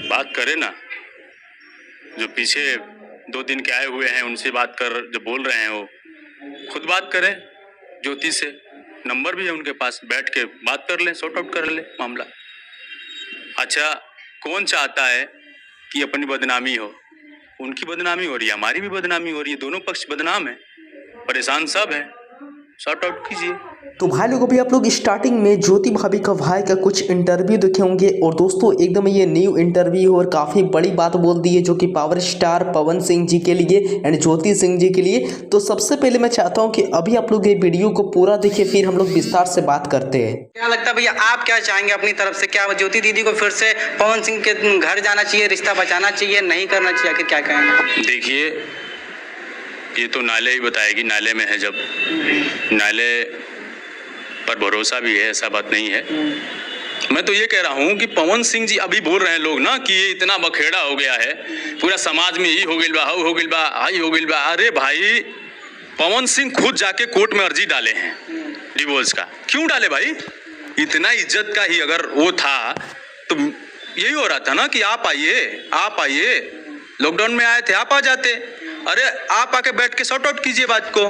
बात करे ना, जो पीछे 2 दिन के आए हुए हैं उनसे बात कर, जो बोल रहे हैं वो खुद बात करें ज्योति से। नंबर भी है उनके पास, बैठ के बात कर लें, सॉर्ट आउट कर ले मामला। अच्छा, कौन चाहता है कि अपनी बदनामी हो? उनकी बदनामी हो रही है, हमारी भी बदनामी हो रही है, दोनों पक्ष बदनाम है, परेशान सब है। सॉर्ट आउट कीजिए। तो भाई लोगों भी आप लोग स्टार्टिंग में ज्योति भाभी का भाई का कुछ इंटरव्यू देखे होंगे और दोस्तों एकदम ये न्यू इंटरव्यू और काफ़ी बड़ी बात बोल दी है जो कि पावर स्टार पवन सिंह जी के लिए एंड ज्योति सिंह जी के लिए। तो सबसे पहले मैं चाहता हूं कि अभी आप लोग ये वीडियो को पूरा देखिए, फिर हम लोग विस्तार से बात करते हैं। क्या लगता है भैया, आप क्या चाहेंगे अपनी तरफ से? क्या ज्योति दीदी को फिर से पवन सिंह के घर जाना चाहिए, रिश्ता बचाना चाहिए, नहीं करना चाहिए, आखिर क्या कहेंगे? देखिए, ये तो नाले ही बताएगी, नाले में है, जब नाले पर भरोसा भी है, ऐसा बात नहीं है। मैं तो ये कह रहा हूँ कि पवन सिंह जी अभी बोल रहे हैं लोग ना कि ये इतना बखेड़ा हो गया है, पूरा समाज में, ये हो गइल बा, हाउ हो गइल बा, हाई हो गइल बा। अरे भाई, पवन सिंह खुद जाके कोर्ट में अर्जी डाले हैं डिवोर्स का। क्यों डाले भाई? इतना इज्जत का ही अगर वो था तो यही हो रहा था ना कि आप आइए, लॉकडाउन में आए थे, आप आ जाते। अरे आप आके बैठ के सॉर्ट आउट कीजिए बात को।